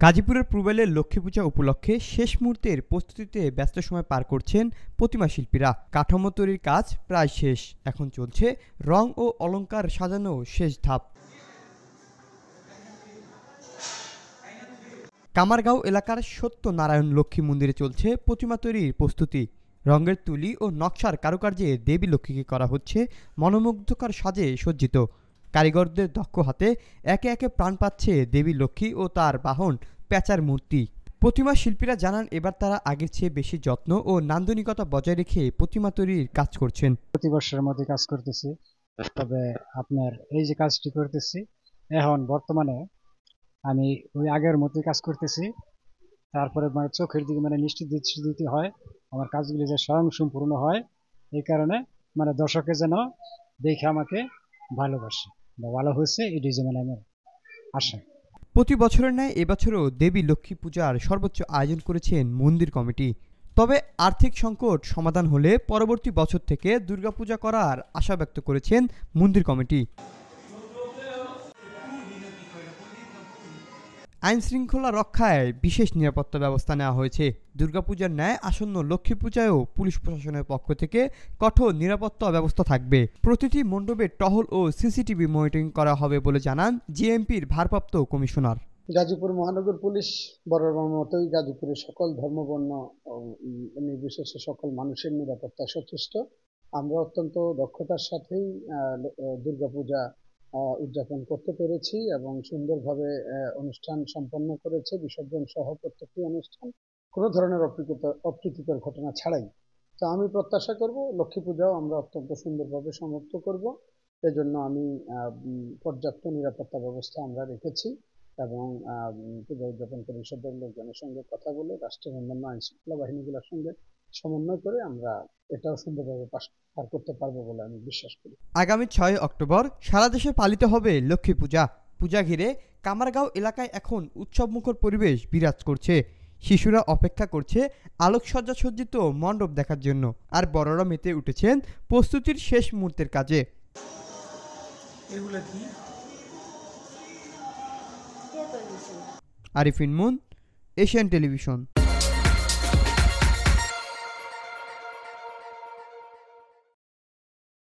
গাজীপুরের পূর্বাইলের লক্ষ্মী পূজা উপলক্ষে শেষ মুহূর্তের প্রস্তুতিতে ব্যস্ত সময় পার করছেন প্রতিমা শিল্পীরা। কাঠামো তৈরির কাজ প্রায় শেষ, এখন চলছে রং ও অলংকার সাজানো শেষ ধাপ। কামারগাঁও এলাকার সত্যনারায়ণ লক্ষ্মী মন্দিরে চলছে প্রতিমা তৈরির প্রস্তুতি। রঙের তুলি ও নকশার কারুকার্যে দেবী লক্ষ্মীকে করা হচ্ছে মনোমুগ্ধকর সাজে সজ্জিত। কারিগরদের দক্ষ হাতে একে একে প্রাণ পাচ্ছে দেবী লক্ষ্মী ও তার বাহন প্যাঁচার মূর্তি। প্রতিমা শিল্পীরা জানান, এবার তারা আগের চেয়ে বেশি যত্ন ও নান্দনিকতা বজায় রেখে প্রতিমা তৈরির কাজ করছেন। প্রতি বছরের মধ্যে কাজ করতেছি, তবে আপনার এই যে কাজটি করতেছি এখন বর্তমানে আমি ওই আগের মতোই কাজ করতেছি। তারপরে মানে চোখের দিকে মানে নিশ্চিত দৃষ্টি দিতে হয় আমার কাজগুলি যে স্বয়ংসম্পূর্ণ হয়, এই কারণে মানে দর্শকে যেন দেখে আমাকে ভালোবাসে বা ভালো হয়েছে এটি যে মানে আমার আশা। প্রতি বছরের ন্যায় এবছরও দেবী লক্ষ্মী পূজার সর্বোচ্চ আয়োজন করেছেন মন্দির কমিটি। তবে আর্থিক সংকট সমাধান হলে পরবর্তী বছর থেকে দুর্গাপূজা করার আশা ব্যক্ত করেছেন মন্দির কমিটি। আইন শৃঙ্খলা রক্ষায় বিশেষ নিরাপত্তা ব্যবস্থা নেওয়া হয়েছে। দুর্গাপূজার ন্যায় আসন্ন লক্ষ্মী পূজায়ও পুলিশ প্রশাসনের পক্ষ থেকে কঠোর নিরাপত্তা ব্যবস্থা থাকবে। প্রতিটি মণ্ডপে টহল ও সিসিটিভি মনিটরিং করা হবে বলে জানান জিএমপির ভারপ্রাপ্ত কমিশনার। গাজীপুর মহানগর পুলিশ বরাবর মতোই গাজীপুরের সকল ধর্মবর্ণ নির্বিশেষে সকল মানুষের নিরাপত্তা সচেষ্ট। আমরা অত্যন্ত দক্ষতার সাথেই দুর্গাপূজা উদযাপন করতে পেরেছি এবং সুন্দরভাবে অনুষ্ঠান সম্পন্ন করেছে, বিসর্জন সহ প্রত্যেকটি অনুষ্ঠান কোনো ধরনের অপ্রীতিকর ঘটনা ছাড়াই। তো আমি প্রত্যাশা করব লক্ষ্মী পূজাও আমরা অত্যন্ত সুন্দরভাবে সমাপ্ত করব। এজন্য আমি পর্যাপ্ত নিরাপত্তা ব্যবস্থা আমরা রেখেছি এবং পূজা উদযাপন পরিষদের লোকজনের সঙ্গে কথা বলে রাষ্ট্রের অন্যান্য আইন শৃঙ্খলা বাহিনীগুলোর সঙ্গে সমন্বয় করে আমরা এটাও সুন্দরভাবে পার করতে পারবো বলে আমি বিশ্বাস করি। আগামী 6 অক্টোবর সারা দেশে পালিত হবে লক্ষ্মী পূজা। পূজা ঘিরে কামারগাঁও এলাকায় এখন উৎসবমুখর পরিবেশ বিরাজ করছে। শিশুরা অপেক্ষা করছে আলোকসজ্জা সজ্জিত মণ্ডপ দেখার জন্য, আর বড়রা মেতে উঠেছেন প্রস্তুতির শেষ মুহূর্তের কাজে। Arifin moon, Asian television.